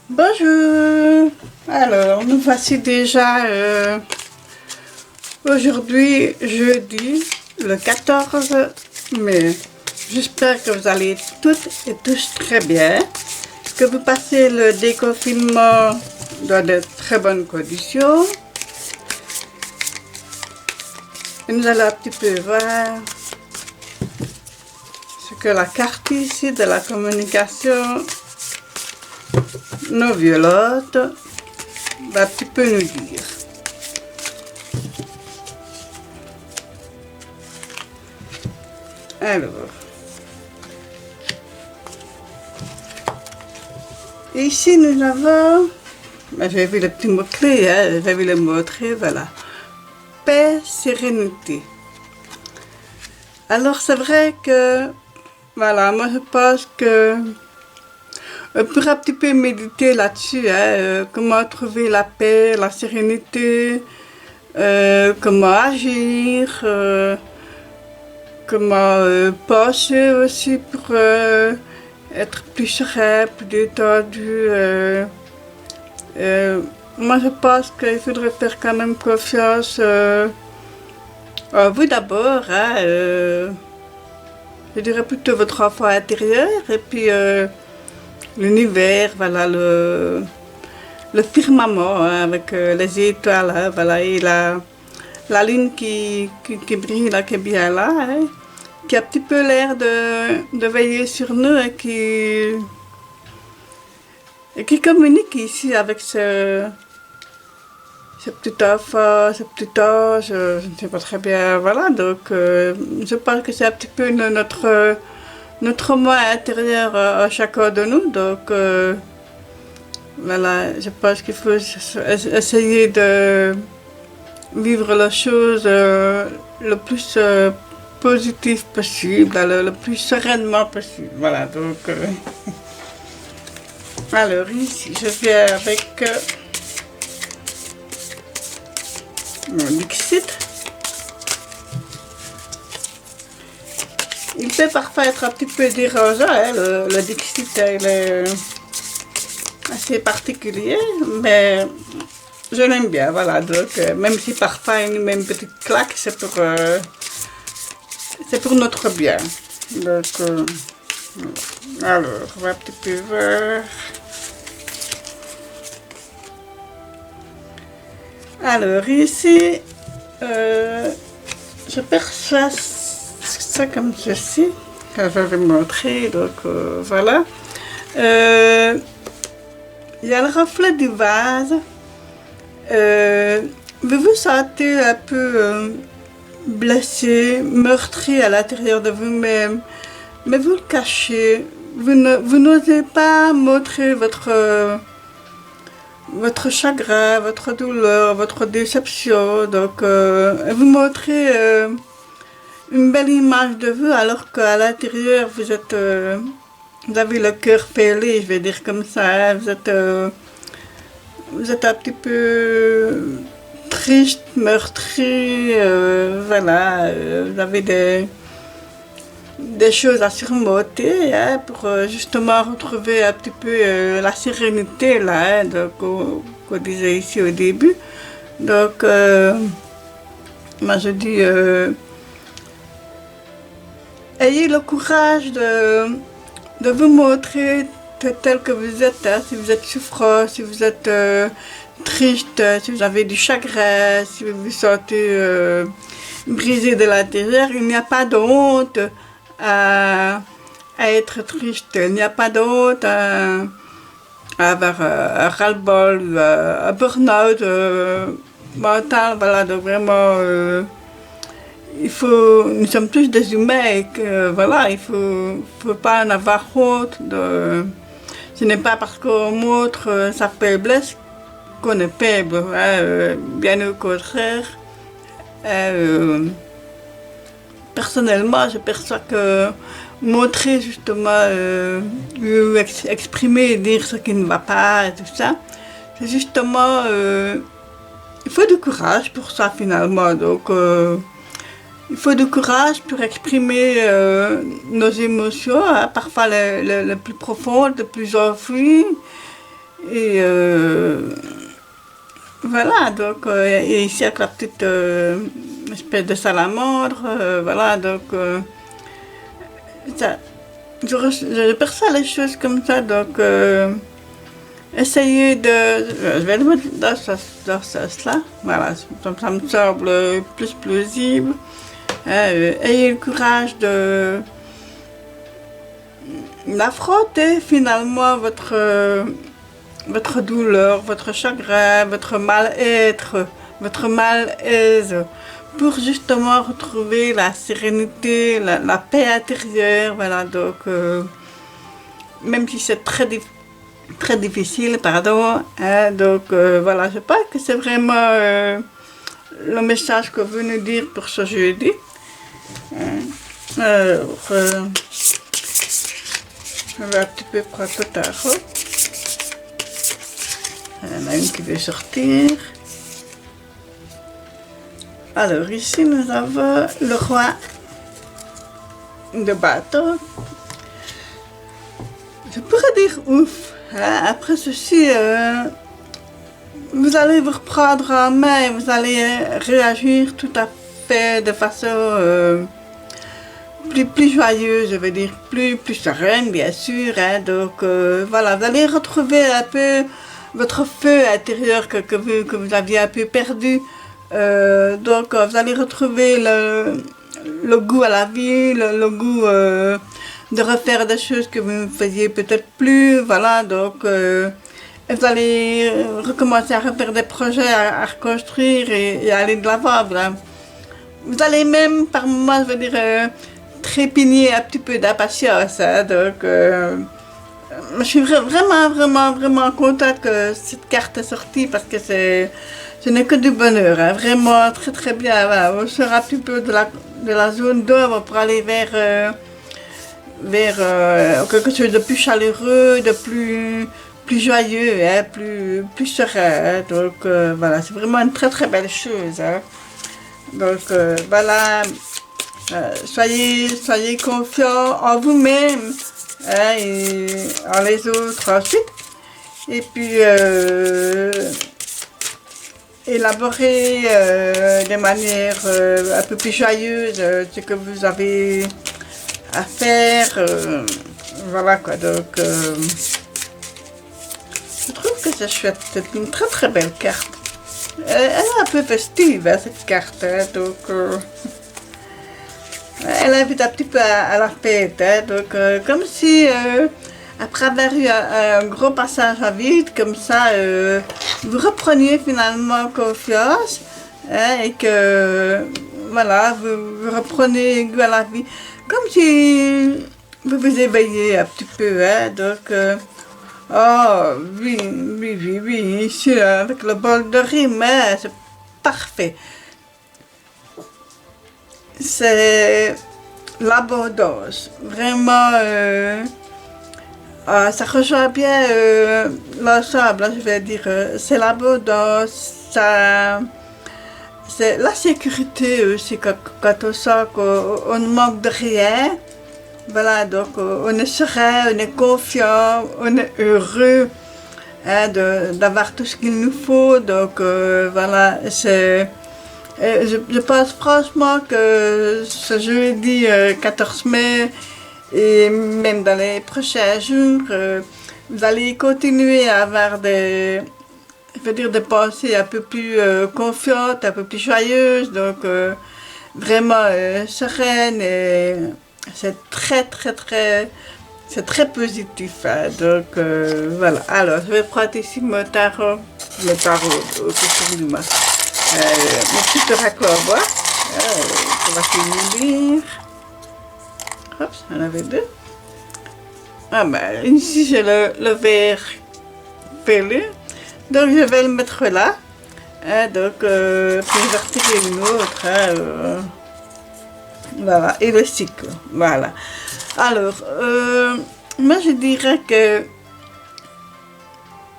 Bonjour. Alors, nous voici déjà aujourd'hui, jeudi, le 14 mai. J'espère que vous allez toutes et tous très bien, que vous passez le déconfinement dans de très bonnes conditions. Et nous allons un petit peu voir ce que la carte ici de la communication non violente va un petit peu nous dire. Alors, ici nous avons, j'ai vu le petit mot-clé, hein, j'ai vu le mot-clé, voilà. Paix, sérénité. Alors c'est vrai que, voilà, moi je pense que on pourrait un petit peu méditer là-dessus, hein, comment trouver la paix, la sérénité, comment agir, comment penser aussi pour être plus serein, plus détendu. Moi je pense qu'il faudrait faire quand même confiance à vous d'abord, hein, je dirais plutôt votre enfant intérieur et puis l'univers, voilà, le firmament hein, avec les étoiles, hein, voilà, et la lune qui brille là, qui est bien là, hein, qui a un petit peu l'air de veiller sur nous et qui communique ici avec ce petit enfant, ce petit ange, je ne sais pas très bien, voilà, donc je pense que c'est un petit peu notre moi intérieur à chacun de nous, donc voilà, je pense qu'il faut essayer de vivre les choses le plus positif possible, le plus sereinement possible, voilà, donc alors ici je viens avec mon Dixit. Il peut parfois être un petit peu dérangeant, hein, le Dixit il est assez particulier, mais je l'aime bien, voilà, donc même si parfois il met une petite claque, c'est pour notre bien. Donc, alors, on va un petit peu voir. Alors ici, je perçois ça comme ceci, que je vais montrer, donc voilà. Il y a le reflet du vase. Vous vous sentez un peu blessé, meurtri à l'intérieur de vous-même, mais vous le cachez. Vous n'osez pas montrer votre chagrin, votre douleur, votre déception. Donc, vous montrez une belle image de vous, alors qu'à l'intérieur, vous avez le cœur pelé, je vais dire comme ça. Hein, vous êtes un petit peu triste, meurtri, voilà. Vous avez des choses à surmonter hein, pour justement retrouver un petit peu la sérénité là, hein, qu'on disait ici au début. Donc, moi je dis, ayez le courage de vous montrer tel que vous êtes, hein, si vous êtes souffrant, si vous êtes triste, si vous avez du chagrin, si vous vous sentez brisé de l'intérieur, il n'y a pas de honte à être triste, il n'y a pas de honte à avoir un ras-le-bol, un burn-out mental, voilà, donc vraiment nous sommes tous des humains et que voilà, il faut pas en avoir honte. Ce n'est pas parce qu'on montre sa faiblesse qu'on est faible, hein, bien au contraire. Personnellement, je perçois que montrer justement, exprimer et dire ce qui ne va pas et tout ça, c'est justement, il faut du courage pour ça finalement. Donc, il faut du courage pour exprimer nos émotions, hein, parfois les plus profondes, les plus enfouies. Et voilà, donc, et ici avec la petite espèce de salamandre, voilà, donc, ça, je perçois les choses comme ça, donc, essayez de, je vais le mettre dans ça, voilà, ça me semble plus plausible. Ayez le courage de d'affronter finalement votre douleur, votre chagrin, votre mal-être, votre malaise, pour justement retrouver la sérénité, la paix intérieure, voilà, donc, même si c'est très difficile, pardon, hein, donc, voilà, je pense que c'est vraiment le message que vous nous dire pour ce jeudi. Alors, je vais un petit peu prendre le tarot. Il y en a une qui veut sortir. Alors ici nous avons le roi de bâton. Je pourrais dire ouf. Hein? Après ceci, vous allez vous reprendre en main et vous allez réagir tout à fait de façon plus joyeuse, je veux dire, plus sereine, bien sûr. Hein? Donc voilà, vous allez retrouver un peu votre feu intérieur que vous aviez un peu perdu. Donc vous allez retrouver le goût à la vie, le goût de refaire des choses que vous ne faisiez peut-être plus. Voilà, donc vous allez recommencer à refaire des projets, à reconstruire et aller de l'avant. Voilà. Vous allez même, par moments, je veux dire, trépigner un petit peu d'impatience. Hein, donc, je suis vraiment contente que cette carte est sortie parce que ce n'est que du bonheur. Hein, vraiment très bien. Voilà. On sort un petit peu de la zone d'ombre pour aller vers quelque chose de plus chaleureux, de plus joyeux, hein, plus serein. Hein. Donc voilà, c'est vraiment une très belle chose. Hein. Donc voilà, soyez confiants en vous-même, hein, et en les autres ensuite. Et puis élaborer de manière un peu plus joyeuse ce que vous avez à faire. Voilà quoi, donc je trouve que c'est chouette, c'est une très belle carte. Elle est un peu festive, hein, cette carte, hein, donc elle invite un petit peu à la fête, hein, donc comme si après avoir eu un gros passage à vide, comme ça, vous repreniez finalement confiance, hein, et que voilà, vous reprenez goût à la vie, comme si vous vous éveillez un petit peu, hein, donc oh oui, ici avec le bol de rime, hein, c'est parfait. C'est l'abondance, vraiment, ça rejoint bien l'ensemble, hein, je vais dire, c'est l'abondance, c'est la sécurité aussi, quand on sent qu'on ne manque de rien. Voilà, donc on est serein, on est confiant, on est heureux, hein, d'avoir tout ce qu'il nous faut. Donc voilà, je pense franchement que ce jeudi 14 mai et même dans les prochains jours, vous allez continuer à avoir des pensées un peu plus confiantes, un peu plus joyeuses, donc vraiment sereines et c'est c'est très positif. Hein, donc voilà. Alors je vais prendre ici mon tarot, autour de moi. Mon petit oracle en bois. On va finir. Hop, j'en avais deux. Ah ben ici j'ai le vert pelé. Donc je vais le mettre là. Hein, donc puis je vais retirer une autre. Hein, voilà, et le cycle, voilà. Alors, moi je dirais que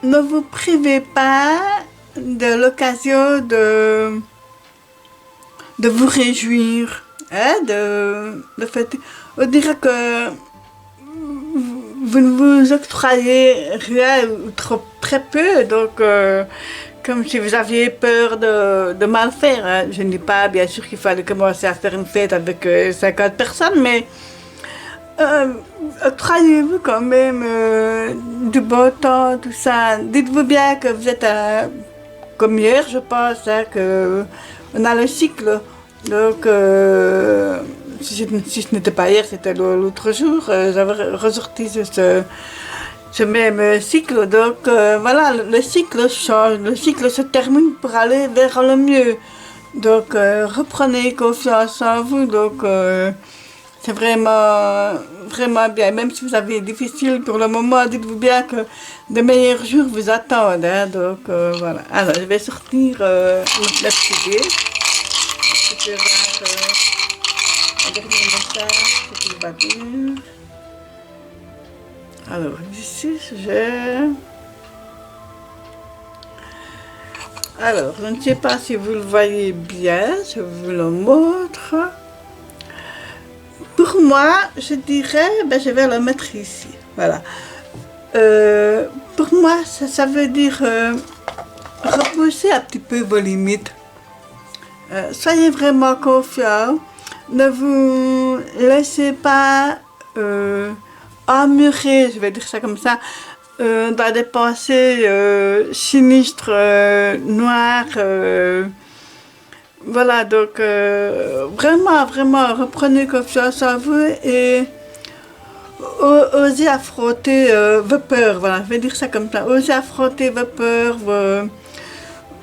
ne vous privez pas de l'occasion de vous réjouir, hein, de fêter. On dirait que vous ne vous octroyez rien ou très peu, donc comme si vous aviez peur de mal faire. Hein. Je ne dis pas, bien sûr, qu'il fallait commencer à faire une fête avec 50 personnes, mais octroyez-vous quand même du beau temps, tout ça. Dites-vous bien que vous êtes comme hier, je pense, hein, que on a le cycle. Donc, si ce n'était pas hier, c'était l'autre jour, j'avais ressorti ce même cycle. Donc, voilà, le cycle change, le cycle se termine pour aller vers le mieux. Donc, reprenez confiance en vous. Donc, c'est vraiment bien. Même si vous avez difficile pour le moment, dites-vous bien que de meilleurs jours vous attendent. Hein. Donc, voilà. Alors, je vais sortir le petit dé. Je vais voir un dernier message, ce qu'il va dire. Alors, ici, j'ai... Alors, je ne sais pas si vous le voyez bien, je vous le montre. Pour moi, je dirais, ben, je vais le mettre ici. Voilà. Pour moi, ça veut dire repousser un petit peu vos limites. Soyez vraiment confiants. Ne vous laissez pas emmurer, je vais dire ça comme ça, dans des pensées sinistres, noires. Voilà, donc vraiment, reprenez confiance en vous et osez affronter vos peurs. Voilà, je vais dire ça comme ça. Osez affronter vos peurs,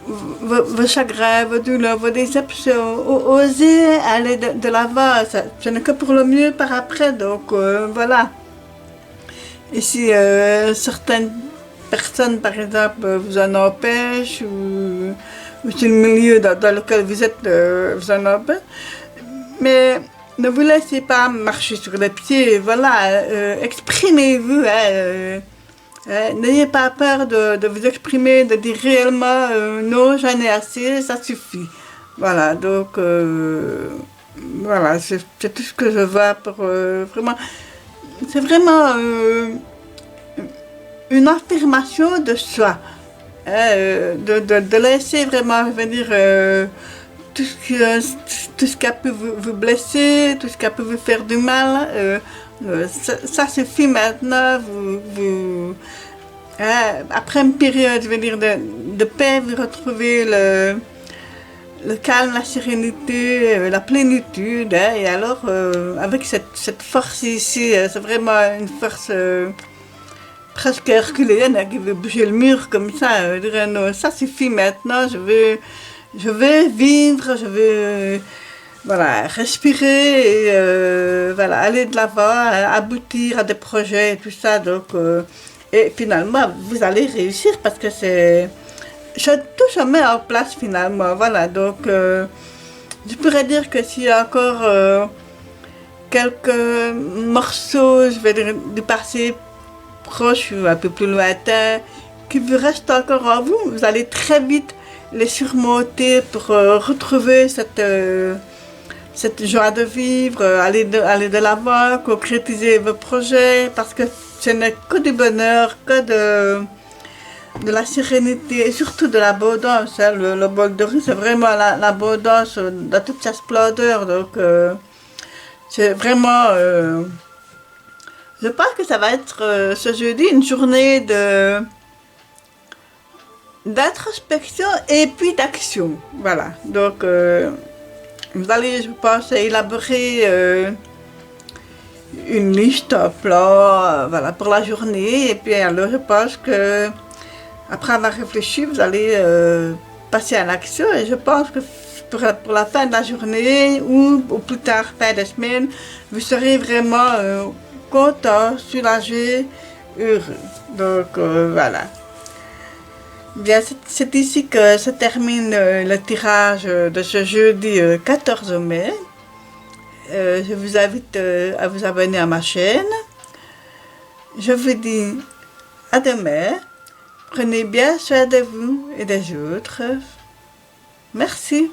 vos chagrins, vos douleurs, vos déceptions. Osez aller de l'avant. Ce n'est que pour le mieux par après. Donc voilà. Et si certaines personnes, par exemple, vous en empêchent ou c'est le milieu dans lequel vous êtes, vous en empêche, mais ne vous laissez pas marcher sur les pieds. Voilà, exprimez-vous. N'ayez pas peur de vous exprimer, de dire réellement non, j'en ai assez, ça suffit. Voilà, donc voilà, c'est tout ce que je vois pour vraiment. C'est vraiment une affirmation de soi, de laisser vraiment, je veux dire, tout ce qui a pu vous blesser, tout ce qui a pu vous faire du mal. Ça suffit maintenant. Après une période, je veux dire, de paix, vous retrouvez le calme, la sérénité, la plénitude. Hein, et alors, avec cette force ici, c'est vraiment une force presque herculéenne hein, qui veut bouger le mur comme ça. Je dirais, non, ça suffit maintenant. Je veux vivre, je veux voilà, respirer et voilà, aller de l'avant, aboutir à des projets et tout ça. Donc, et finalement, vous allez réussir parce que tout se met en place finalement. Voilà, donc je pourrais dire que s'il y a encore quelques morceaux, je vais dire, du passé proche ou un peu plus lointain, qui vous restent encore en vous, vous allez très vite les surmonter pour retrouver cette joie de vivre, aller de l'avant, concrétiser vos projets, parce que ce n'est que du bonheur, que de la sérénité et surtout de l'abondance. Hein. Le bol de riz, c'est vraiment l'abondance dans toute sa splendeur. Donc, c'est vraiment... je pense que ça va être ce jeudi une journée d'introspection et puis d'action. Voilà. Donc, vous allez, je pense, élaborer une liste, un plan, voilà, pour la journée. Et puis alors, je pense que après avoir réfléchi, vous allez passer à l'action. Et je pense que pour la fin de la journée ou au plus tard, fin de semaine, vous serez vraiment content, soulagé, heureux. Donc voilà. Bien, c'est ici que se termine le tirage de ce jeudi 14 mai. Je vous invite à vous abonner à ma chaîne. Je vous dis à demain. Prenez bien soin de vous et des autres. Merci.